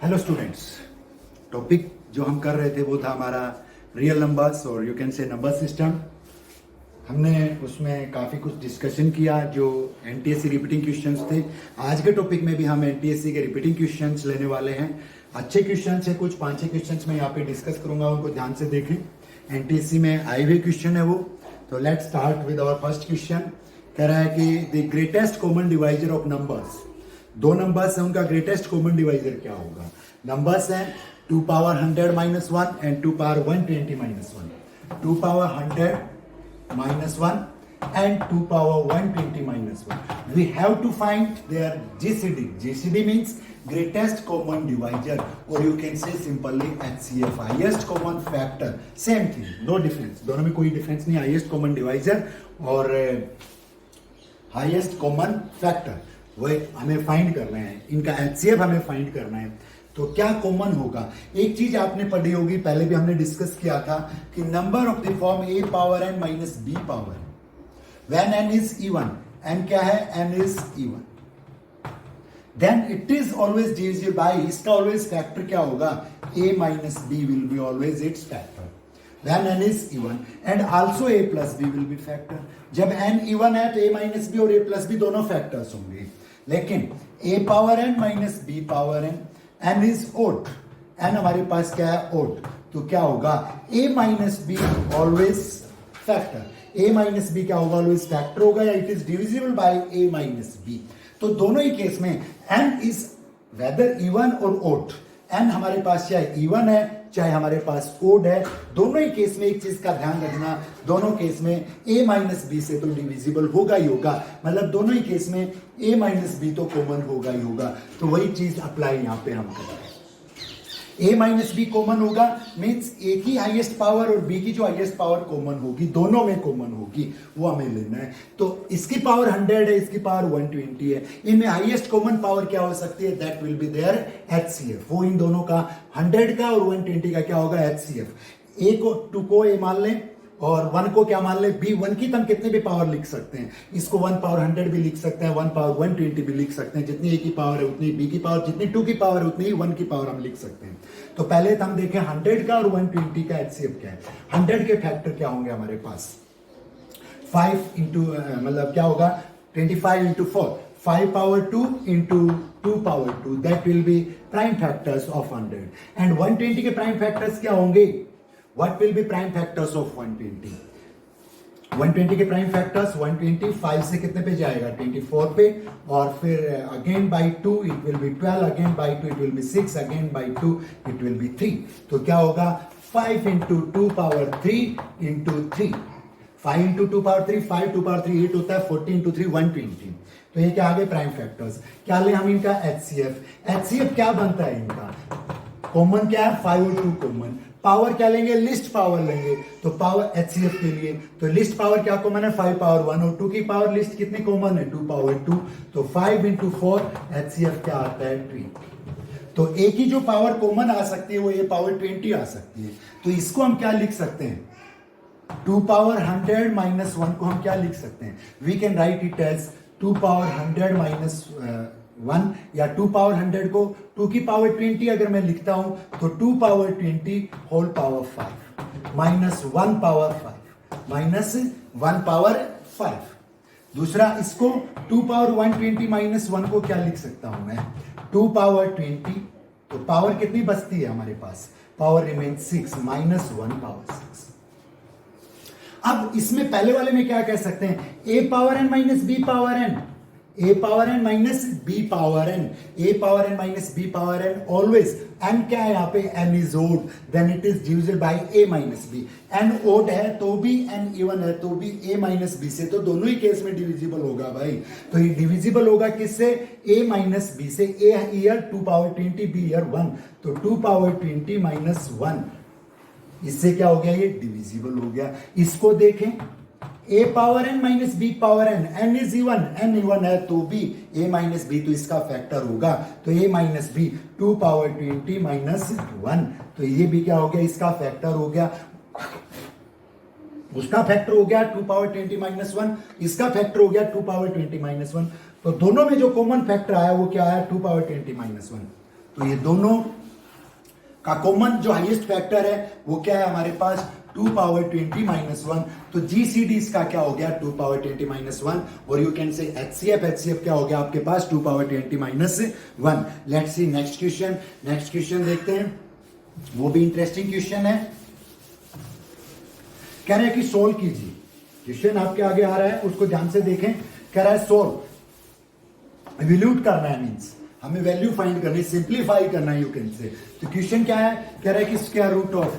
Hello students, topic जो हम कर रहे थे वो था हमारा रियल नंबर्स और यू कैन से नंबर सिस्टम। हमने उसमें काफ़ी कुछ डिस्कशन किया जो एनटीएससी रिपीटिंग क्वेश्चंस थे। आज के टॉपिक में भी हम एनटीएससी के रिपीटिंग क्वेश्चंस लेने वाले हैं। अच्छे क्वेश्चंस है, कुछ 5-6 क्वेश्चंस मैं यहाँ पे डिस्कस करूंगा, उनको ध्यान से देखें। एनटीएससी में आए हुए क्वेश्चन है वो। तो let's start with our first question. कह रहा है कि the greatest common divisor of numbers, दो नंबर्स हैं, उनका ग्रेटेस्ट कॉमन डिवाइजर क्या होगा। नंबर्स हैं 2 power 100 minus 1 and 2 power 120 minus 1, 2 power 100 minus 1 and 2 power 120 minus 1। We have to find their GCD. GCD means greatest common divisor, और you can say simply HCF, highest common factor. Same thing, no difference, दोनों में कोई difference नहीं। Highest common divisor और highest common factor वही हमें find करना है, इनका एचसीएफ हमें फाइंड करना है। तो क्या कॉमन होगा। एक चीज आपने पढ़ी होगी, पहले भी हमने डिस्कस किया था कि number of the form a power n minus b power when n is even, n क्या है, n is even, then it is always divisible by, इसका ऑलवेज फैक्टर क्या होगा, a minus b will be always its factor when n is even, and also a plus b will be factor। जब n even है तो a minus b और a plus b दोनों factors होंगे। लेकिन a power n minus b power n is odd, n हमारे पास क्या है, odd, तो क्या होगा, a minus b always factor, a minus b क्या होगा, ऑलवेज फैक्टर होगा, या it is divisible by a minus b। तो दोनों ही केस में n इज वेदर इवन और odd, n हमारे पास चाहे इवन है चाहे हमारे पास ओड है, दोनों ही केस में एक चीज का ध्यान रखना, दोनों केस में a माइनस बी से तो डिविजिबल होगा ही होगा, मतलब दोनों ही केस में a माइनस बी तो कॉमन होगा ही होगा। तो वही चीज अप्लाई यहाँ पे हम कर रहे हैं। a माइनस बी कॉमन होगा मीन्स a की हाईएस्ट पावर और b की जो हाईएस्ट पावर कॉमन होगी, दोनों में कॉमन होगी, वो हमें लेना है। तो इसकी पावर 100 है, इसकी पावर 120 है, इनमें हाईएस्ट कॉमन पावर क्या हो सकती है, that will be there HCF. वो इन दोनों का 100 का और 120 का क्या होगा, एचसीएफ। a को 2 को a मान लें और 1 को क्या मान ले, b। 1 की तो हम कितने भी पावर लिख सकते हैं, इसको 1 पावर 100 भी लिख सकते हैं, 1 पावर 120 भी लिख सकते हैं। जितनी a की पावर है उतनी b की पावर, जितनी 2 की पावर है उतनी 1 की पावर हम लिख सकते हैं। तो पहले तो हम देखें 100 का और 120 का एचसीएफ क्या है। 100 के फैक्टर क्या होंगे हमारे पास, 5 इंटू मतलब क्या होगा, 25 into 4, 5 power 2 into 2 power 2, that will B prime factors of 100। And 120 के प्राइम फैक्टर्स क्या होंगे, what will be prime factors of 120? 120 के प्राइम फैक्टर्स 125 से कितने पे जाएगा, 24 पे, और फिर again by 2 it will be 12, again by 2 it will be 6, again by 2 it will be 3। तो क्या होगा, 5 into 2 power 3 into 3, 5 into 2 power 3, 5 2 power 3 8 होता है, 40 इंटू 3 120। तो ये क्या आ गए प्राइम फैक्टर्स। क्या ले हम इनका एचसीएफ। एचसीएफ क्या बनता है इनका, कॉमन क्या है, 5 और 2 कॉमन, पावर क्या लेंगे, लिस्ट पावर लेंगे। तो पावर एचसीएफ के लिए तो लिस्ट पावर क्या कॉमन है, 5 पावर 1, और 2 की पावर लिस्ट कितनी कॉमन है, 2 पावर 2। तो 5 इंटू 4 एचसीएफ क्या आता है, 20। तो ए की जो पावर कॉमन आ सकती है वो ए पावर 20 आ सकती है। तो इसको हम क्या लिख सकते हैं, 2 पावर 100 माइनस 1 को हम क्या लिख सकते हैं, we can write it as 2 power 100 minus 1, या 2 पावर 100 को 2 की पावर 20 अगर मैं लिखता हूं तो 2 power 20 whole power 5 minus 1 power 5 minus 1 power 5। दूसरा इसको 2 पावर 120 माइनस 1 को क्या लिख सकता हूं मैं, 2 पावर 20, तो पावर कितनी बचती है हमारे पास, पावर रिमेन 6 माइनस 1 पावर 6। अब इसमें पहले वाले में क्या कह सकते हैं, a power n minus b power n, a power n minus b power n, a power n minus b power n, always n क्या है यहाँ पे, n is odd, then it is divisible by a minus b। n odd है तो भी, n even है तो भी a माइनस b से, तो दोनों ही केस में डिविजिबल होगा भाई। तो ये डिविजिबल होगा किससे, a माइनस b से। a year 2 power 20, b year 1, तो 2 पावर 20 माइनस 1, इससे क्या हो गया, ये डिविजिबल हो गया। इसको देखें, a power n minus b power n, n is even, n even है तो भी a माइनस b, तो इसका फैक्टर होगा, तो a minus b 2 power 20 minus 1, तो ये भी क्या हो गया, इसका फैक्टर हो गया। उसका फैक्टर हो गया 2 पावर 20 माइनस 1, इसका फैक्टर हो गया 2 पावर 20 माइनस 1। तो दोनों में जो कॉमन फैक्टर आया वो क्या आया, 2 पावर 20 माइनस 1। तो ये दोनों का कॉमन जो हाईएस्ट फैक्टर है वो क्या है हमारे पास 2 पावर 20 माइनस 1। तो जीसीडी इसका क्या हो गया 2 पावर 20 माइनस 1 और यू कैन से एचसीएफ क्या हो गया आपके पास 2 power 20 minus 1। Let's see next question देखते हैं, वो भी इंटरेस्टिंग क्वेश्चन है। कह रहा है कि सोल्व कीजिए, क्वेश्चन आपके आगे आ रहा है उसको ध्यान से देखें। कह रहा है सोल्व इवैल्यूएट करना है, मींस हमें वैल्यू फाइंड करनी, सिंप्लीफाई करना है यू कैन से। तो क्वेश्चन क्या है, कह रहा है कि square root of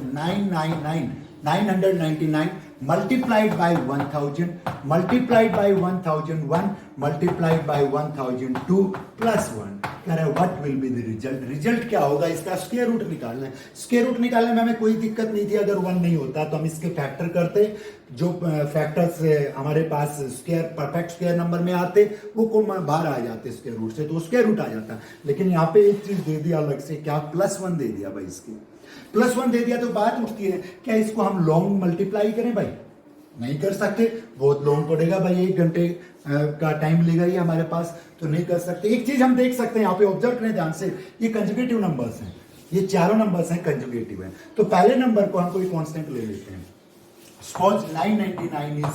999 multiplied by 1000 multiplied by 1001 multiplied by 1002 plus 1। कह रहा है what will be the result, result क्या होगा इसका, स्क्वायर रूट निकालना है। स्क्वायर रूट निकालने में हमें कोई दिक्कत नहीं थी, अगर 1 नहीं होता तो हम इसके फैक्टर करते, जो फैक्टर्स हमारे पास स्क्वायर परफेक्ट स्क्वायर नंबर में आते वो को बाहर आ जाते स्क्वायर रूट से, तो स्क्वायर रूट आ जाता। लेकिन यहाँ पे एक चीज दे दिया अलग से, क्या +1 दे दिया भाई, इसकी +1 दे दिया तो बात उठती है क्या इसको हम लॉन्ग मल्टीप्लाई करें भाई, नहीं कर सकते, बहुत लॉन्ग पड़ेगा भाई, 1 घंटे का टाइम लेगा ये हमारे पास, तो नहीं कर सकते। एक चीज हम देख सकते हैं यहाँ पे, ऑब्जर्व करें ध्यान से, ये कंजुगेटिव नंबर्स हैं, ये चारों नंबर्स हैं कंजुगेटिव हैं। तो पहले नंबर को हम कोई कांस्टेंट ले लेते हैं, सपोज 999 इज a,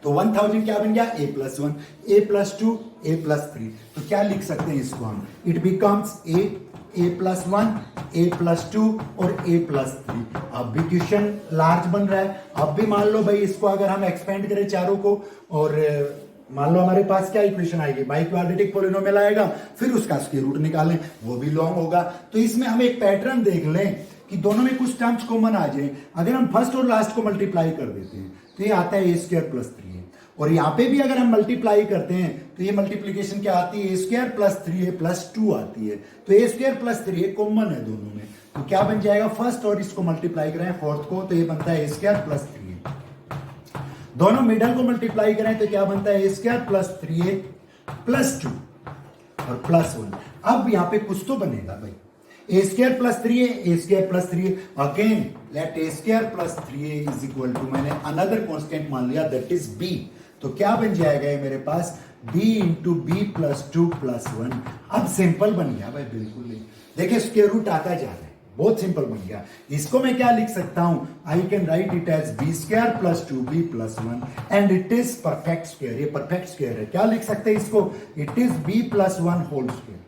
तो 1000 क्या बन गया a+1 a+2 a+3। तो क्या लिख सकते हैं इसको हम, इट बिकम्स a+1 a+2 और a+3। अब भी क्वेश्चन लार्ज बन रहा है, अब भी मान लो भाई इसको अगर हम एक्सपेंड करें चारों को, और मान लो हमारे पास क्या इक्वेशन आएगी, बाई क्वाड्रेटिक पॉलिनोमियल आएगा, फिर उसका स्क्वायर रूट निकालें, वो भी लॉन्ग होगा। तो इसमें हम एक पैटर्न देख लें कि दोनों में कुछ टर्म्स कॉमन आ जाए। अगर हम फर्स्ट और लास्ट को मल्टीप्लाई कर देते हैं तो ये आता है a²+3, और यहाँ पे भी अगर हम मल्टीप्लाई करते हैं तो ये मल्टीप्लीकेशन क्या आती है, a²+3a+2 आती है। तो a²+3 कॉमन है दोनों में, तो क्या बन जाएगा, फर्स्ट और इसको मल्टीप्लाई करें फोर्थ को तो ये बनता है a²+3, दोनों मिडल को मल्टीप्लाई करें तो क्या बनता है a²+3a+2 और +1। अब यहाँ पे कुछ तो बनेगा भाई, a²+3a again let a²+3a is equal to, मैंने अनदर कांस्टेंट मान लिया दैट इज b। तो क्या बन जाएगा ये मेरे पास b इंटू b+2 +1। अब सिंपल बन गया भाई, बिल्कुल ही देखिए स्क्वायर रूट आता जा रहा है, बहुत सिंपल बन गया। इसको मैं क्या लिख सकता हूं, I can write it as b²+2b+1 and it is perfect square, ये परफेक्ट स्क्वायर है। क्या लिख सकते हैं इसको, it is b+1 whole square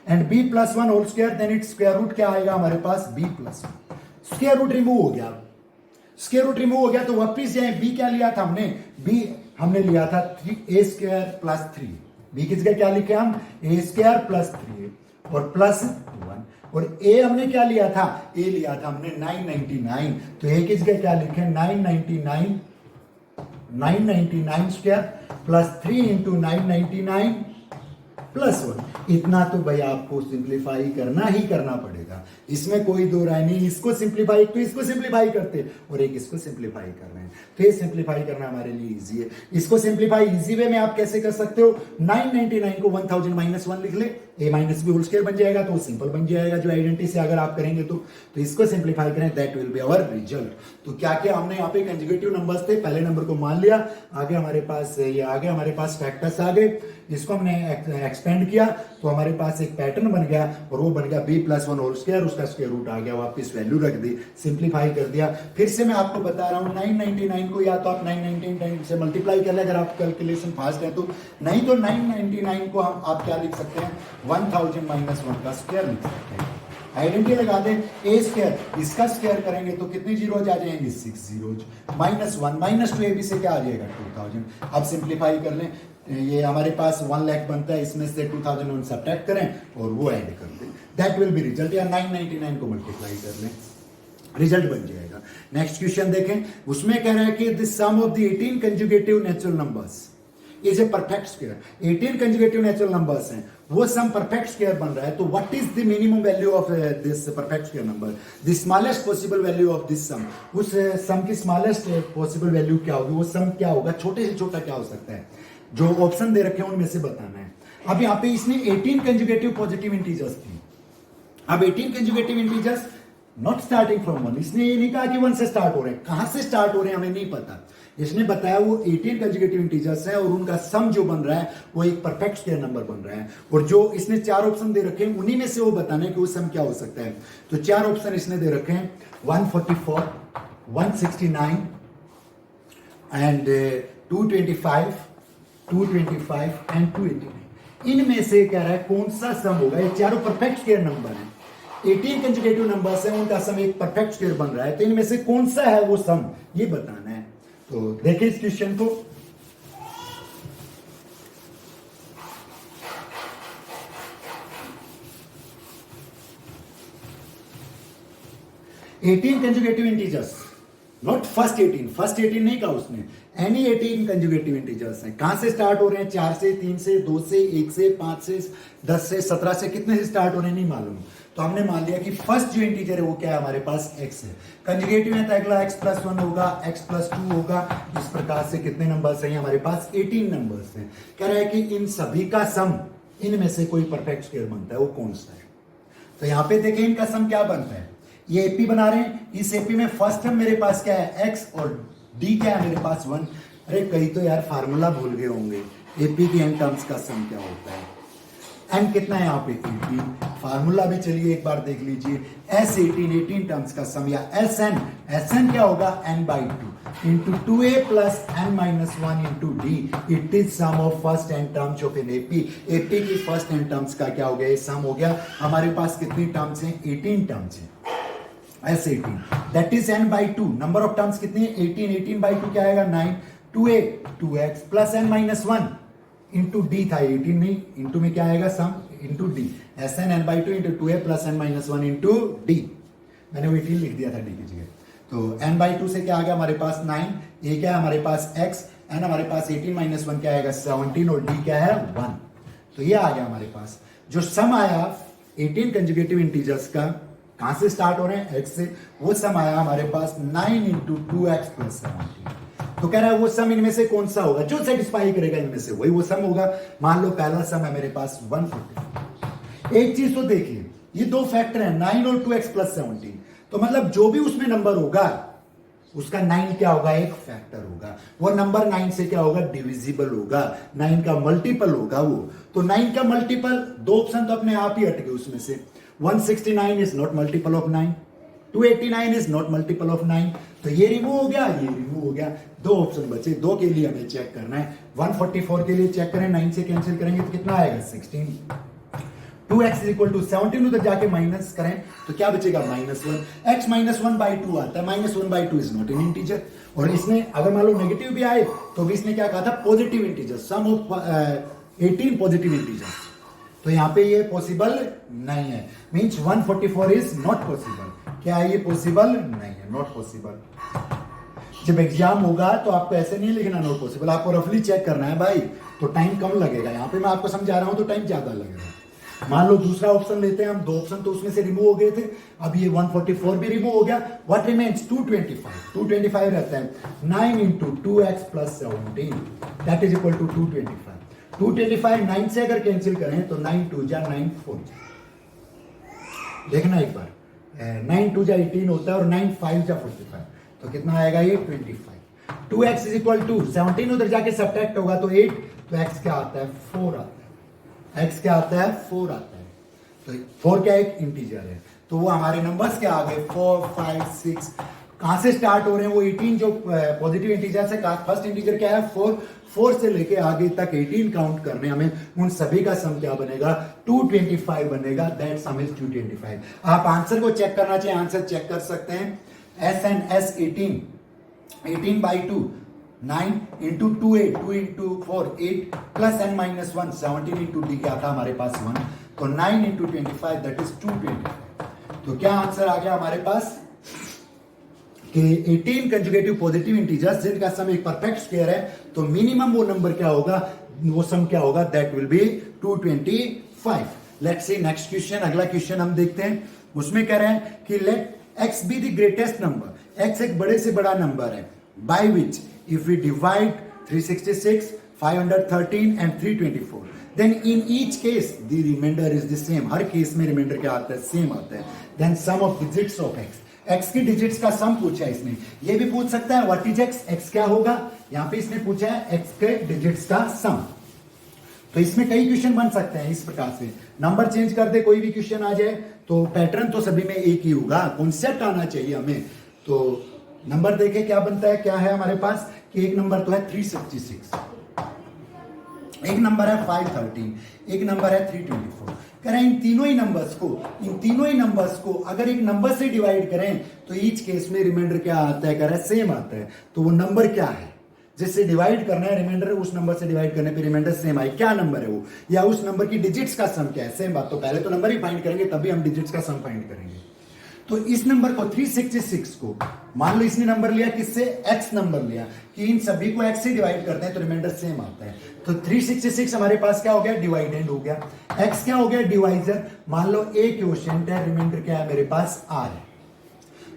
and b+1 whole square, then it square root क्या आएगा हमारे पास b+1। स्क्वायर रूट रिमूव हो गया, स्क्वायर रूट रिमूव हो गया तो वापिस जाए, b क्या लिया था हमने, b हमने लिया था a²+3, b किस जगह क्या लिखे हम, a²+3 और +1, और a हमने क्या लिया था, a लिया था हमने 999, तो a किस जगह क्या लिखे 999 स्क्वायर +3 इंटू 999 +1। इतना तो भाई आपको सिंप्लीफाई करना ही करना पड़ेगा, इसमें कोई दो राय नहीं। इसको सिंप्लीफाई, तो इसको सिंप्लीफाई करते और एक इसको सिंप्लीफाई कर रहे हैं, तो ये सिंप्लीफाई करना हमारे लिए इजी है। इसको सिंप्लीफाई इजी वे में आप कैसे कर सकते हो, 999 को 1000 -1 लिख ले, a minus b whole square बन जाएगा, तो सिंपल बन जाएगा जो आइडेंटिटी से अगर आप करेंगे तो इसको सिंप्लीफाई करें, that will be our result. तो क्या क्या हमने यहाँ पे कंजुगेटिव नंबर्स थे, पहले नंबर को मान लिया, आगे हमारे पास ये आगे हमारे पास फैक्टर्स आ गए, इसको हमने एक्सपेंड किया तो हमारे पास एक पैटर्न बन गया, और वो बन गया b+1 होल स्क्वायर, उसका स्क्वायर रूट आ गया, वापस वैल्यू रख दी, सिंप्लीफाई कर दिया। फिर से मैं आपको बता रहा हूँ 999 को या तो आप 999 से मल्टीप्लाई कर ले अगर आप कैलकुलेशन फास्ट है तो, नहीं तो 999 को हम आप क्या लिख सकते हैं 1000 -1 का स्क्वायर लिख सकते हैं। आइडेंटिटी लगा दें, a स्क्वायर इसका स्क्वायर करेंगे तो कितने जीरोज आ जाएंगे, 6 जीरोज, -1 -2 ab से क्या आ जाएगा 2000। अब सिंप्लीफाई कर लें, ये हमारे पास 1 लाख बनता है, इसमें से 2001 सब्ट्रैक्ट करें और वो ऐड कर दें, दैट विल बी रिजल्ट, या 999 को मल्टीप्लाई कर लें, रिजल्ट बन जाएगा। नेक्स्ट क्वेश्चन देखें, उसमें कह रहा है कि the sum of the 18 conjugative natural numbers is a perfect square. 18 conjugative natural numbers हैं, वो सम परफेक्ट स्क्वायर बन रहा है, तो what is the minimum value of this perfect square number, the smallest possible value of this sum. उस sum की smallest possible value क्या होगी, वो सम क्या होगा, छोटे से छोटा क्या हो सकता है, जो ऑप्शन दे रखे हैं उनमें से बताना है। अब यहाँ पे इसने 18 कंजुगेटिव पॉजिटिव इंटीजर्स थी, अब 18 conjugative integers not starting from 1, इसने ये नहीं कहा कि 1 से स्टार्ट हो रहे हैं, कहां से स्टार्ट हो रहे हैं हमें नहीं पता, इसने बताया वो 18 कंजुगेटिव इंटीजर्स हैं और उनका सम जो बन रहा है वो एक परफेक्ट स्क्वायर नंबर बन रहा है, और जो इसने 4 ऑप्शन दे रखे हैं उन्हीं में से वो बताने कि वो सम क्या हो सकता है। तो 4 ऑप्शन इसने दे रखे हैं 144, 169 एंड 225, 225 एंड 289। इनमें से कह रहा है कौन सा सम होगा, ये चारों परफेक्ट स्क्वायर नंबर है, 18 कंजुगेटिव नंबर्स हैं, उनका सम एक परफेक्ट स्क्वायर बन रहा है, तो इनमें से कौन सा है वो सम, ये बताना है। तो देखिए इस क्वेश्चन को, eighteen conjugative integers, not first 18 नहीं कहा उसने, एनी 18 कंजुगेटिव इंटीजर्स हैं। कहां से स्टार्ट हो रहे हैं, 4 से, 3 से, 2 से, 1 से, 5 से, 10 से, 17 से, कितने से स्टार्ट हो रहे हैं नहीं मालूम। तो हमने मान लिया कि फर्स्ट जो इंटीजर है वो क्या है हमारे पास x है, कंजुगेटिव है तो अगला x+1 होगा, x+2 होगा, इस प्रकार से कितने नंबर्स हैं हमारे पास 18 नंबर्स हैं। कह रहा है कि इन सभी का सम, इनमें से कोई परफेक्ट स्क्वायर बनता है, वो कौन सा है। तो यहां पे देखें इनका सम क्या बनता है, ये एपी बना रहे हैं, इस एपी में फर्स्ट टर्म मेरे पास क्या है x और d क्या है मेरे पास 1। अरे कई तो यार फार्मूला भूल गए होंगे, एपी की एन टर्म्स का सम क्या होता है, एन कितना है यहाँ पे 18, फार्मूला भी चलिए एक बार देख लीजिए, S18 टर्म्स का सम, या SN क्या होगा n/2 into 2a plus n-1 into d, it is sum of first n terms of an AP. AP की फर्स्ट एन टर्म्स का क्या हो गया, ये सम हो गया। हमारे पास कितनी टर्म्स हैं, 18 टर्म्स हैं, S18 that is n/2, number of terms कितनी है 18 क्या आएगा 9, 2a 2x plus n-1 into D था, 18 नहीं, इंटू में क्या आएगा sum into d, SN n/2 into 2a plus n-1 into d, मैंने वो 18 लिख दिया था डी की जगह। तो n/2 से क्या आ गया हमारे पास 9, ये क्या है हमारे पास x, n हमारे पास 18-1 क्या आएगा 17 और d क्या है 1। तो ये आ गया हमारे पास जो सम आया 18 कंजुगेटिव इंटीजर्स का, कहां से स्टार्ट हो रहे हैं x से, वो सम आया हमारे पास 9 इंटू 2x प्लस 17। तो कह रहा है वो सम इनमें से कौन सा होगा, जो सेटिस्फाई करेगा इनमें से वही वो सम होगा। मान लो पहला सम है मेरे पास 140। एक चीज तो देखिए, ये दो फैक्टर है 9 और 2x प्लस 17, तो मतलब जो भी उसमें नंबर होगा उसका 9 क्या होगा, एक फैक्टर होगा, वो नंबर 9 से क्या होगा, डिविजिबल होगा, 9 का मल्टीपल होगा वो। तो 9 का मल्टीपल, दो ऑप्शन तो अपने आप ही हट गए उसमें से, 169 is not multiple of 9, 289 is not multiple of 9, तो ये रिमूव हो गया, ये रिमूव हो गया, दो ऑप्शन बचे, दो के लिए हमें चेक करना है। 144 के लिए चेक करें, 9 से कैंसिल करेंगे तो कितना आएगा 16, 2x इक्वल टू 17 उधर जाके माइनस करें तो क्या बचेगा -1, x -1/2 आता है, -1/2 इज नॉट एन इंटीजर। और इसने अगर मान लो नेगेटिव भी आए तो भी इसने क्या कहा था, positive integer, sum of 18 positive integer, तो यहाँ पे ये पॉसिबल नहीं है, मींस 144 इज नॉट पॉसिबल। क्या है ये पॉसिबल नहीं है, नॉट पॉसिबल। जब एग्जाम होगा तो आपको ऐसे नहीं लिखना नॉट पॉसिबल, आपको रफली चेक करना है भाई, तो टाइम कम लगेगा। यहाँ पे मैं आपको समझा रहा हूं तो टाइम ज्यादा लगेगा। मान लो दूसरा ऑप्शन लेते हैं हम, दो ऑप्शन तो उसमें से रिमूव हो गए थे, अब ये 144 भी रिमूव हो गया, व्हाट रिमेन्स 225 रहता है, 9 into 2x plus 17 that is equal to 225 9 से अगर कैंसिल करें तो 9 2 जा 9 4 जा, देखना एक बार, 9 2 जा 18 होता है और 9 5 जा 45, तो कितना आएगा ये 25। 2x इज इक्वल टू 17 उधर जाके सब्ट्रैक्ट होगा तो 8, तो x क्या आता है 4 आता है, x क्या आता है 4 आता है, तो 4 क्या एक इंटीजर है, तो वो हमारे नंबर्स क्या आ गए 4 5 6, कहां से स्टार्ट हो रहे हैं वो 18 जो पॉजिटिव इंटीजर से, फर्स्ट इंटीजर क्या है 4 से लेके आगे तक 18 काउंट करने हमें, उन सभी का सम क्या बनेगा 225 बनेगा, दैट सम इज 225। आप आंसर को चेक करना चाहिए, आंसर चेक कर सकते हैं, S 18/2 9 into 2 2 into 4 8 plus n-1 17 into D क्या था हमारे पास 1, तो 9 इंटू 25 दैट इज 225। तो क्या आंसर आ गया हमारे पास कि 18 कंजुगेटिव पॉजिटिव इंटीजर्स जिनका सम एक परफेक्ट स्क्वायर है, तो मिनिमम वो नंबर क्या होगा, वो सम क्या होगा, that will be 225। Let's see next question, अगला क्वेश्चन हम देखते हैं, उसमें कह रहे हैं कि let x be the greatest number, x एक बड़े से बड़ा नंबर है, by which if we divide 366 513 and 324 then in each case the remainder is the same, हर केस में रिमाइंडर क्या आता है सेम आता है, then sum of digits of x, x की डिजिट्स का सम पूछा है इसने। ये भी पूछ सकता है व्हाट इज एक्स, एक्स क्या होगा। यहां पे इसने पूछा है एक्स के डिजिट्स का सम। तो इसमें कई क्वेश्चन बन सकते हैं इस प्रकार से। नंबर चेंज कर दे, कोई भी क्वेश्चन आ जाए तो पैटर्न तो सभी में एक ही होगा, कॉन्सेप्ट आना चाहिए हमें। तो नंबर देखे क्या बनता है, क्या है हमारे पास कि एक नंबर तो है 366, एक नंबर है 513, एक नंबर है 324। करें इन तीनों ही नंबर्स को अगर एक नंबर से डिवाइड करें तो ईच केस में रिमाइंडर क्या आता है, कह रहा है सेम आता है। तो वो नंबर क्या है जिससे डिवाइड करना है, रिमाइंडर उस नंबर से डिवाइड करने पे रिमाइंडर सेम आए, क्या नंबर है वो, या उस नंबर की डिजिट्स का सम क्या है, सेम बात। तो पहले तो नंबर ही फाइंड करेंगे तभी हम डिजिट्स का सम फाइंड करेंगे। तो इस नंबर को 366 को मान लो इसने नंबर लिया किससे, एक्स नंबर लिया, कि इन सभी को एक्स से डिवाइड करते हैं तो रिमाइंडर सेम आता है। तो 366 हमारे पास क्या हो गया, डिवाइडेंड हो गया। एक्स क्या हो गया, डिवाइजर। मान लो ए क्वोशिएंट है, रिमाइंडर क्या है मेरे पास, आर है।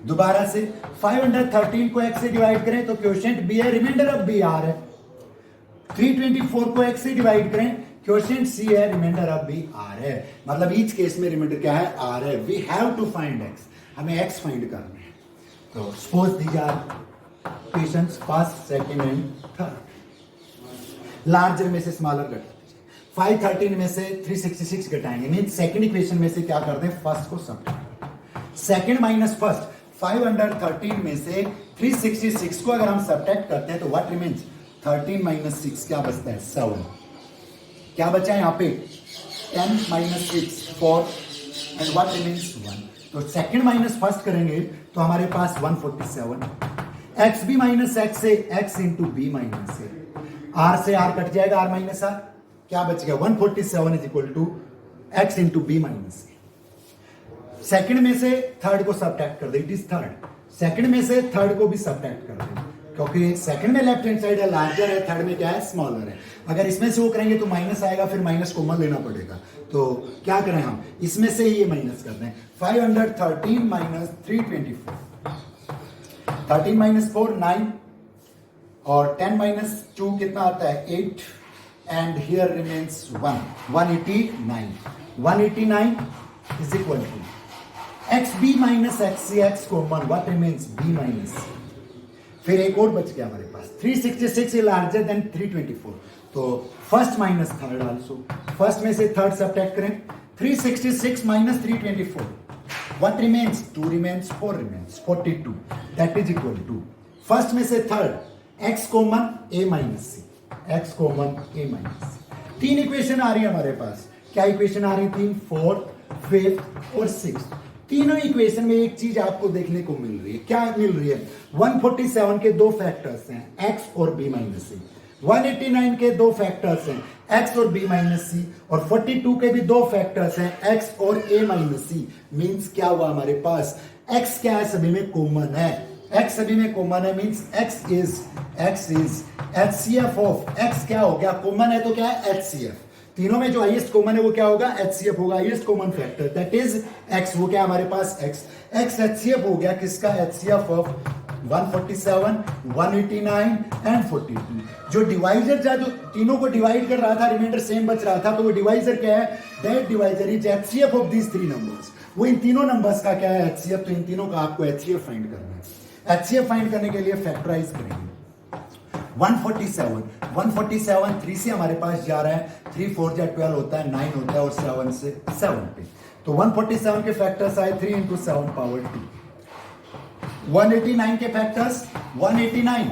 दोबारा से 513 को एक्स से डिवाइड करें तो क्वोशिएंट बी है, रिमाइंडर अब बी आर है। 324 को एक्स से डिवाइड करें, क्वोशिएंट सी है, रिमाइंडर अब भी आर है। मतलब ईच केस में रिमाइंडर क्या है, आर है। We have to find x, हमें एक्स फाइंड करना है। तो suppose these are questions first, second and third. Larger में से स्मॉलर घटा दीजिए। 513 में से 366 घटाएंगे, मीन सेकंड इक्वेशन में से क्या करते हैं, फर्स्ट को सब्ट्रैक्ट। सेकंड माइनस फर्स्ट, 513 में से 366 को अगर हम सब्ट्रैक्ट करते हैं तो व्हाट रिमेंस, 13 माइनस 6 क्या बचता है, 7। क्या बचा है यहाँ पे, 10 माइनस 6 4 एंड व्हाट रिमेंस 1। तो सेकंड माइनस फर्स्ट करेंगे तो हमारे पास 147। X b minus x c x into b minus c, R से आर कट जाएगा, आर माइनस आर, क्या बच गया 147 is equal to x into b minus c. Second में से थर्ड को सब्ट्रैक्ट कर दे, इट इज थर्ड। सेकंड में से थर्ड को भी सब्ट्रैक्ट कर दे, क्योंकि सेकंड में लेफ्ट हैंड साइड है लार्जर है, थर्ड में क्या है स्मॉलर है। अगर इसमें से वो करेंगे तो माइनस आएगा, फिर माइनस कॉमन लेना पड़ेगा। तो क्या करें हम, इसमें से ही ये माइनस कर दें। 513 माइनस 324, 13 माइनस 4 9 और 10 माइनस 2 कितना आता है 8 and here remains 1, 189 is equal to x b minus x c, x common, what remains b minus. फिर एक और बच गया हमारे पास 366 इज लार्जर देन 324। तो first minus third also, first में से थर्ड सब्ट्रैक्ट करें, 366 minus 324, what remains, 2 remains, 4 remains, 42 that is equal to first में से third x common a minus c, x common a minus c. 3 equation आ रही है हमारे पास, क्या इक्वेशन आ रही थी, 4th 5th और 6th। तीनों इक्वेशन में एक चीज आपको देखने को मिल रही है, क्या मिल रही है, 147 के 2 फैक्टर्स हैं एक्स और बी माइनस सी, 189 के 2 फैक्टर्स हैं एक्स और बी माइनस सी, और 42 के भी 2 फैक्टर्स हैं एक्स और ए माइनस सी। मीन्स क्या हुआ हमारे पास, एक्स क्या है सभी में कॉमन है, एक्स सभी में कॉमन है, means x is HCF of x, क्या हो गया कॉमन है तो क्या है HCF। तीनों में जो हाईएस्ट कॉमन है वो क्या होगा, HCF होगा, highest common factor that is x. वो क्या हमारे पास एक्स HCF हो गया किसका, HCF ऑफ 147, 189 एंड 42। जो डिवाइजर जो तीनों को डिवाइड कर रहा था, रिमाइंडर सेम बच रहा था, तो वो डिवाइजर क्या है, that divisor is HCF of these 3 numbers. वो इन तीनों नंबर्स का क्या है HCF, तो इन तीनों का आपको HCF फाइंड करना है। HCF फाइंड करने के लिए फैक्टराइज करेंगे। 147 3 से हमारे पास जा रहा है, 3 4 जा 12 होता है, 9 होता है और 7 से 7 पे। तो 147 के फैक्टर्स आए 3 इंटू 7 पावर 2। 189 के फैक्टर्स 189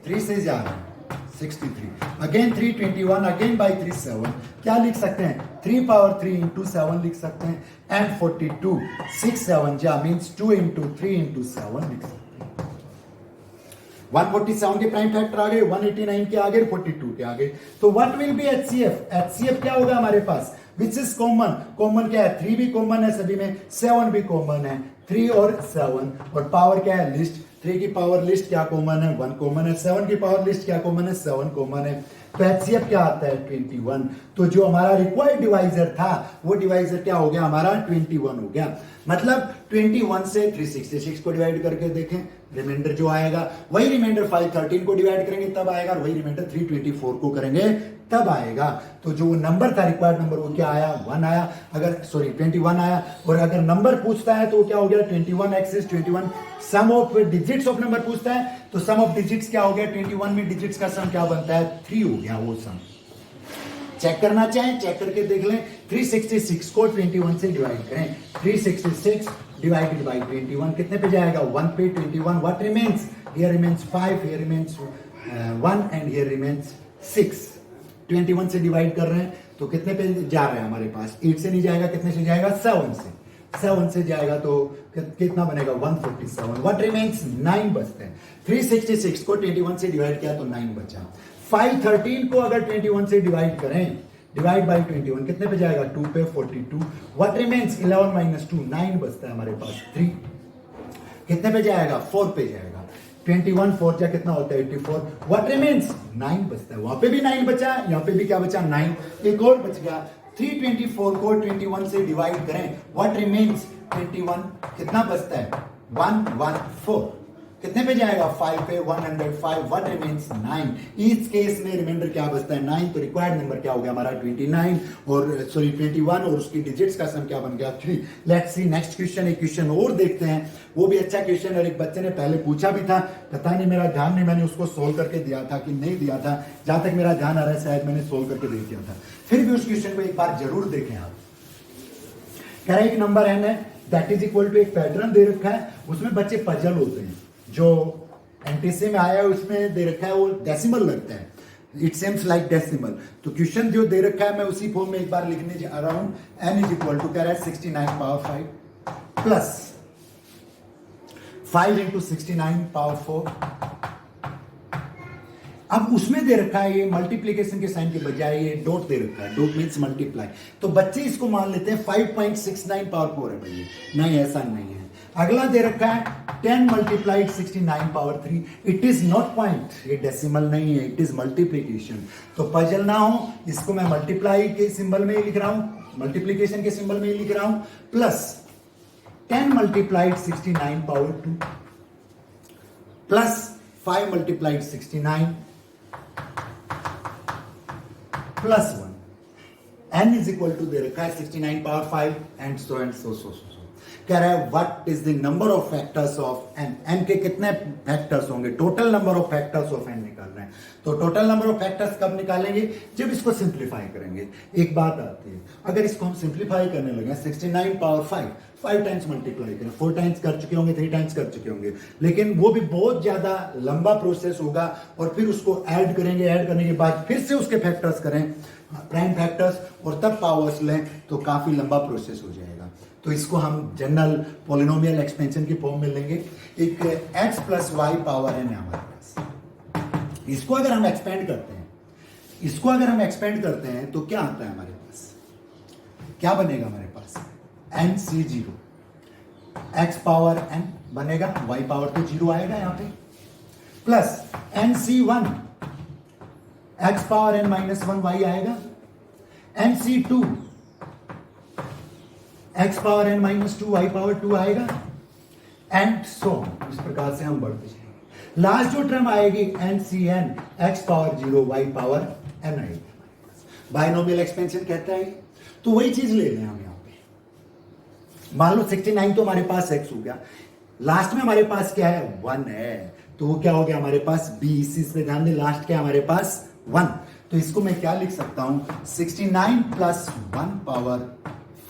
3 से जा रहा है 63, अगेन 321, अगेन बाई 3 7। क्या लिख सकते हैं, 3 पावर 3 इंटू 7 लिख सकते हैं, एंड 42 6 7 जा मीन्स 2 इंटू 3 इंटू 7 लिख सकते हैं। 147 के प्राइम फैक्टर आ गए, 189 के आगे, 42 के आगे। तो व्हाट विल बी HCF क्या होगा हमारे पास, विच इज कॉमन क्या है, 3 भी कॉमन है सभी में, 7 भी कॉमन है, 3 और 7, और पावर क्या है लिस्ट, 3 की पावर लिस्ट क्या कॉमन है, 1 कॉमन है, 7 की पावर लिस्ट क्या कॉमन है, 7 कॉमन है। तो HCF क्या आता है 21। तो जो हमारा रिक्वायर्ड डिवाइजर था वो डिवाइजर क्या हो गया हमारा 21 हो गया। मतलब 21 से 366 को डिवाइड करके देखें रिमाइंडर जो आएगा वही रिमाइंडर 513 को डिवाइड करेंगे तब आएगा, और वही रिमाइंडर 324 को करेंगे तब आएगा। तो जो नंबर था रिक्वायर्ड नंबर वो क्या आया, 1 आया, अगर सॉरी 21 आया। और अगर नंबर पूछता है तो क्या हो गया, 21x is 21। Sum of digits of number पूछता है तो सम ऑफ डिजिट्स क्या हो गया, 21 में डिजिट्स का सम क्या बनता है, 3 हो गया वो सम। चेक करना चाहें चेक करके देख लें। 366 को 21 से डिवाइड करें, 366 डिवाइडेड बाय 21 कितने पे जाएगा, 1 पे। 21 what remains, here remains 5, here remains 1 and here remains 6। 21 से डिवाइड कर रहे हैं तो कितने पे जा रहा है हमारे पास, 8 से नहीं जाएगा, कितने से जाएगा, 7 से। 7 से जाएगा तो कितना बनेगा, 147। व्हाट रिमेंस, 9 बचते हैं। 366 को 21 से डिवाइड किया तो 9 बचा। 513 को अगर 21 से डिवाइड करें, डिवाइड बाय 21 कितने पे जाएगा, 2 पे, 42। व्हाट रिमेंस, 11 माइनस 2, 9 बचता है हमारे पास। 3 कितने पे जाएगा, 4 पे जाएगा। 21 4 जा कितना होता है, 84। व्हाट रिमेंस, 9 बचता है। वहां पे भी 9 बचा, यहाँ पे भी क्या बचा, 9। एक और बच गया। 324 को 21 से डिवाइड करें, व्हाट रिमेंस, 21 कितना बचता है, 114 कितने पे जाएगा, 5 पे, 105। What remains, 9। इस केस में रिमाइंडर क्या बचता है, 9। तो रिक्वायर्ड नंबर क्या हो गया हमारा, 29 और सॉरी 21 और उसकी डिजिट्स का सम क्या बन गया, 3। Let's see next question. एक क्वेश्चन और देखते हैं, वो भी अच्छा क्वेश्चन और एक बच्चे ने पहले पूछा भी था, पता नहीं मेरा ध्यान नहीं, मैंने उसको सोल्व करके दिया था कि नहीं दिया था, जहां तक मेरा ध्यान आ रहा है शायद मैंने सोल्व करके दे दिया था। फिर भी उस क्वेश्चन को एक बार जरूर देखें आप। कह रहा है एक नंबर n है दैट इज इक्वल टू, एक पैटर्न दे रखा है, उसमें बच्चे पजल होते हैं। जो एनटीसी में आया है उसमें दे रखा है वो डेसिमल लगता है, इट सेम्स लाइक डेसिमल। तो क्वेश्चन जो दे रखा है मैं उसी फॉर्म में एक बार लिखने जा रहा हूं। n इज इक्वल टू कह रहा है 69 पावर 5 प्लस 5 इंटू 69 पावर 4। अब उसमें दे रखा है ये मल्टीप्लीकेशन के साइन के बजाय ये डॉट दे रखा है, डॉट मीन्स मल्टीप्लाई। तो बच्चे इसको मान लेते हैं 5.69 पावर 4 है भैया, नहीं ऐसा नहीं है। अगला दे रखा है 10 multiplied 69 power 3। It is not point, ये डेसिमल नहीं है, इट इज मल्टीप्लीकेशन। तो पजल ना हो, इसको मैं मल्टीप्लाई के सिंबल में ही लिख रहा हूं, मल्टीप्लीकेशन के सिंबल में ही लिख रहा हूं। Plus 10 multiplied 69 power 2 plus 5 multiplied 69 plus 1। n is equal to दे रखा है 69 पावर 5 एंड सो। कह रहा है what is the number of factors of n। n के कितने फैक्टर्स होंगे, total number of factors of n निकाल रहे हैं। तो टोटल नंबर ऑफ फैक्टर्स कब निकालेंगे, जब इसको सिंप्लीफाई करेंगे। एक बात आती है, अगर इसको हम सिंप्लीफाई करने लगे 69 पावर 5 टाइम्स मल्टीप्लाई करें, 4 टाइम्स कर चुके होंगे, 3 टाइम्स कर चुके होंगे, लेकिन वो भी बहुत ज्यादा लंबा प्रोसेस होगा। और फिर उसको ऐड करेंगे, ऐड करने के बाद फिर से उसके फैक्टर्स करें, प्राइम फैक्टर्स, और तब पावर्स लें, तो काफी लंबा प्रोसेस हो जाएगा। तो इसको हम जनरल पॉलिनोमियल एक्सपेंशन की फॉर्म में लेंगे। एक x plus y power n है हमारे पास। इसको अगर हम एक्सपेंड करते हैं, इसको अगर हम एक्सपेंड करते हैं तो क्या आता है हमारे पास, क्या बनेगा हमारे पास, nc0 x पावर n बनेगा, y पावर तो 0 आएगा यहां पे, plus nc1 x power n minus 1 y आएगा, nc2 x power n minus 2 y power 2 आएगा, एंड सो इस प्रकार से हम बढ़ते जाएंगे। लास्ट जो टर्म आएगी NCN x power 0 y power n आएगी। बाइनोमियल एक्सपेंशन कहता है, तो वही चीज ले लें हम यहाँ पे। मान लो 69 तो हमारे पास x हो गया, लास्ट में हमारे पास क्या है, 1 है, तो वो क्या हो गया हमारे पास b। इसी पे ध्यान दें, लास्ट क्या है हमारे पास, 1। तो इसको मैं क्या लिख सकता हूं, 69 प्लस 1 पावर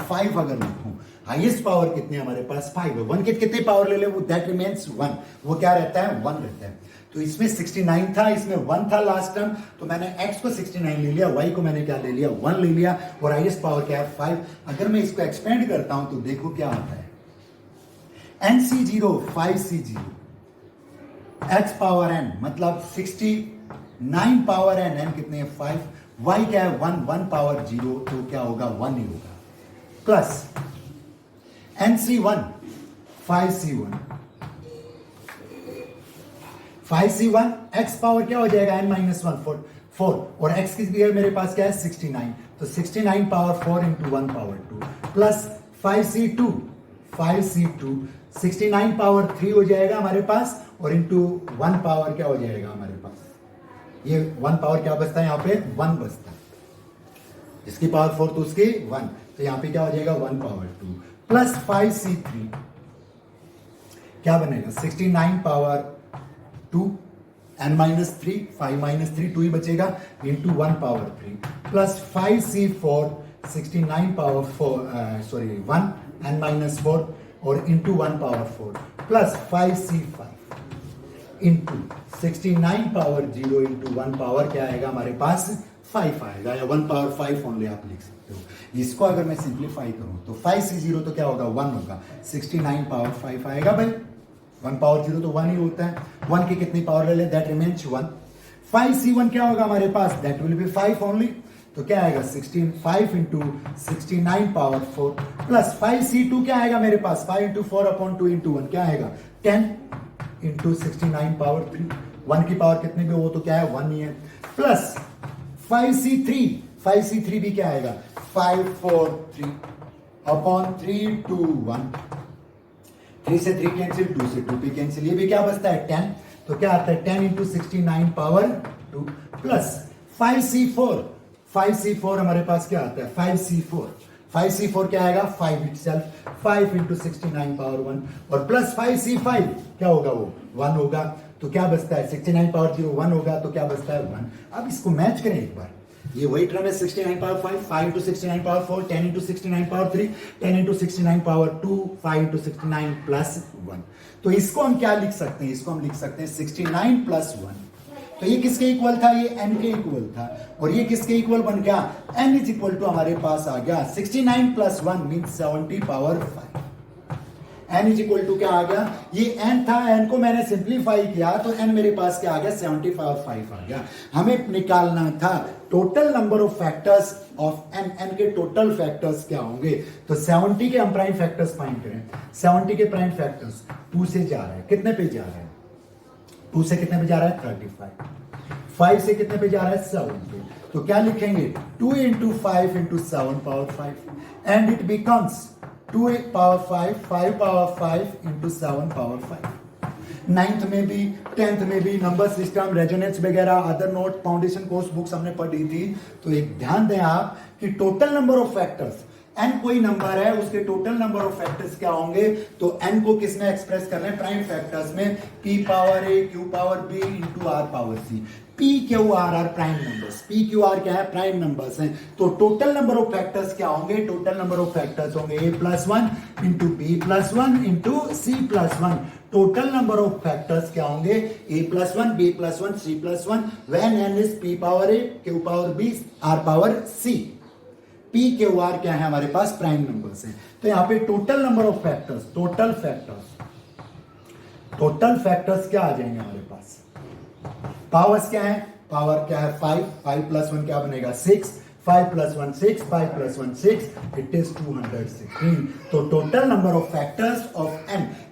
5 अगर लिखूं, हाईएस्ट पावर कितनी हमारे पास, 5 है। 1 के कितने पावर ले ले, वो दैट रिमेन्स 1, वो क्या रहता है, 1 रहता है। तो इसमें 69 था, इसमें 1 था लास्ट टर्म, तो मैंने x को 69 ले लिया, y को मैंने क्या ले लिया, 1 ले लिया, और हाईएस्ट पावर क्या है, 5। अगर मैं इसको एक्सपेंड करता हूं तो देखो क्या आता है, nc0 5c0 x power n मतलब 69 पावर n कितने हैं, 5, y क्या है, 1 पावर 0, तो क्या होगा, 1 ही होगा, plus nc1 5c1 x power क्या हो जाएगा, n माइनस 1 4, और x की जगह मेरे पास क्या है, 69, तो 69 power 4 into 1 power 2 plus 5c2 5c2 69 power 3 हो जाएगा हमारे पास, और इंटू 1 पावर क्या हो जाएगा हमारे पास, ये 1 पावर क्या बचता है यहाँ पे 1 बचता है, इसकी पावर 4 तो उसकी 1, तो यहाँ पे क्या हो जाएगा 1 पावर 2 प्लस 5c3 क्या बनेगा 69 पावर 2 n माइनस 3 5 माइनस 3 2 ही बचेगा into 1 power 3 plus 5c4 69 power 4 1 n minus 4 और into 1 power 4 plus 5c5 into 69 power 0 into 1 power क्या आएगा हमारे पास 5 आएगा, या 1 पावर 5 ओनली आप लिख सकते हो। इसको अगर मैं सिंप्लीफाई करूं तो 5c0 तो क्या होगा 1 होगा, 69 पावर 5 आएगा भाई, 1 पावर 0 तो 1 ही होता है, 1 की कितनी पावर ले ले दैट रिमेन्स 1। 5c1 क्या होगा हमारे पास दैट विल बी 5 ओनली, तो क्या आएगा 16 5 इंटू 69 पावर 4 प्लस 5c2 क्या आएगा मेरे पास 5 इंटू 4 अपॉन 2 इंटू 1 क्या आएगा 10 इंटू 69 पावर 3, 1 की पावर कितनी भी हो तो क्या है 1 ही है, प्लस 5c3 भी क्या आएगा 5 4 3 अपॉन 3 2 1, 3 से 3 कैंसिल, 2 से 2 भी कैंसिल, ये भी क्या बचता है 10, तो क्या आता है 10 इंटू 69 पावर 2 प्लस 5c4 हमारे पास क्या आता है 5c4 क्या आएगा 5 इटसेल्फ 5 इंटू 69 पावर 1 और प्लस 5c5 क्या होगा वो 1 होगा, तो क्या बचता है 69 पावर 0 1 होगा तो क्या बचता है 1। अब इसको मैच करें एक बार, ये वही टर्म है 69 power 5 into 69 power 4 10 into 69 power 3 10 into 69 power 2 5 into 69 plus 1, तो इसको हम क्या लिख सकते हैं, इसको हम लिख सकते हैं 69 प्लस 1, तो ये किसके इक्वल था ये n के इक्वल था, और ये किसके इक्वल बन गया n इज इक्वल टू हमारे पास आ गया 69 plus 1 means 70 power 5, n is equal to क्या आ गया, ये n था, n को मैंने सिंप्लीफाई किया तो n मेरे पास क्या आ गया 70 पावर 5 आ गया। हमें निकालना था total number of factors of n, n के टोटल फैक्टर्स क्या होंगे, तो 70 के हम प्राइम फैक्टर्स फाइंड करें, 70 के प्राइम फैक्टर्स 2 से जा रहा है, कितने पे जा रहा है 2 से कितने पे जा रहा है 35, 5 से कितने पे जा रहा है 7 पे, तो क्या लिखेंगे 2 into 5 into 7 power 5 and it becomes 2 power 5 power 5 into 7 power 5। 9th में भी 10th में भी नंबर सिस्टम रेजोनेंस वगैरह other note foundation course books हमने पढ़ी थी, तो एक ध्यान दें आप कि total number of factors n कोई नंबर है उसके टोटल नंबर ऑफ फैक्टर्स क्या होंगे, तो n को किसने एक्सप्रेस करना है प्राइम फैक्टर्स में p power a q power b into r power c, p q r are prime numbers, p q r क्या है प्राइम नंबर्स हैं, तो टोटल नंबर ऑफ फैक्टर्स क्या होंगे, टोटल नंबर ऑफ फैक्टर्स होंगे a plus 1 into b plus 1 into c plus 1, total number of factors क्या होंगे a plus 1 b plus 1 c plus 1 when n is p power a q power b r power c, p q r क्या है हमारे पास prime numbers हैं, तो यहां पे total number of factors total factors क्या आ जाएंगे हमारे पास, पावर्स क्या है, पावर क्या है 5 प्लस 1 क्या बनेगा 6 5 प्लस 1 6 5 प्लस 1 6 इट इज 216, तो total number of factors of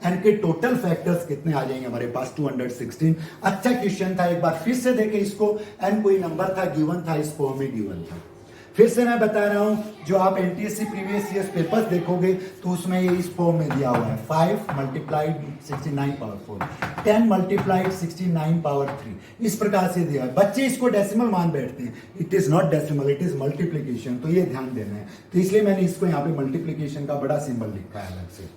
n के टोटल फैक्टर्स कितने आ जाएंगे हमारे पास 216। अच्छा क्वेश्चन था, एक बार फिर से देखें इसको, n कोई नंबर था गिवन था, इस फॉर्म में गिवन था, फिर से मैं बता रहा हूं जो आप एनटीएससी प्रीवियस ईयर पेपर्स देखोगे तो उसमें ये इस फॉर्म में दिया हुआ है 5 मल्टीप्लाइड 69 पावर 4 10 मल्टीप्लाइड 69 पावर 3 इस प्रकार से दिया है। बच्चे इसको डेसिमल मान बैठते हैं, it is not decimal it is multiplication, तो ये ध्यान देना है, तो इसलिए मैंने इसको यहाँ पे मल्टीप्लीकेशन का बड़ा सिंबल लिखा है अलग से।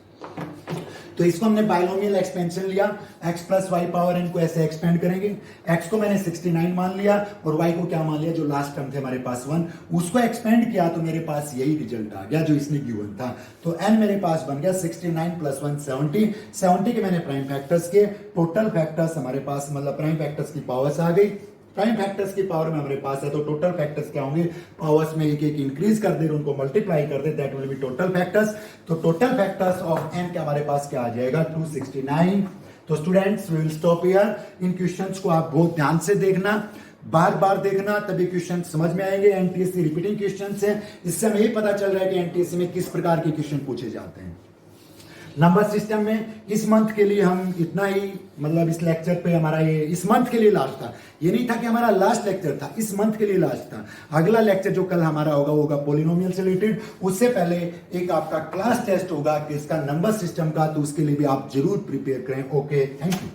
तो इसको हमने बाइनोमियल एक्सपेंशन लिया, x plus y power n को ऐसे एक्सपेंड करेंगे, x को मैंने 69 मान लिया और y को क्या मान लिया, जो लास्ट टर्म थे हमारे पास 1 उसको एक्सपेंड किया तो मेरे पास यही रिजल्ट आ गया जो इसने गिवन था, तो n मेरे पास बन गया 69 प्लस 1 70 के मैंने प्राइम फैक्टर्स के टोटल फैक्टर्स हमारे पास मतलब प्राइम फैक्टर्स की पावर्स आ गई, प्राइम फैक्टर्स की पावर में हमारे पास है तो टोटल फैक्टर्स क्या होंगे, पावर्स में एक एक इंक्रीज कर दे उनको मल्टीप्लाई कर दे that will be total factors, तो टोटल फैक्टर्स ऑफ n के हमारे पास क्या आ जाएगा 269। तो students we will stop here, इन क्वेश्चंस को आप बहुत ध्यान से देखना, बार बार देखना तभी क्वेश्चन समझ में आएंगे, एनटीएससी रिपीटिंग क्वेश्चन है, इससे हमें ये पता चल रहा है कि एनटीएससी में किस प्रकार के क्वेश्चन पूछे जाते हैं। नंबर सिस्टम में इस मंथ के लिए हम इतना ही, मतलब इस लेक्चर पे हमारा ये इस मंथ के लिए लास्ट था। ये नहीं था कि हमारा लास्ट लेक्चर था, इस मंथ के लिए लास्ट था। अगला लेक्चर जो कल हमारा होगा वो होगा पॉलिनोमियल से रिलेटेड। उससे पहले एक आपका क्लास टेस्ट होगा कि इसका नंबर सिस्टम का, तो उसके लिए भी आप जरूर प्रिपेयर करें। Okay, thank you.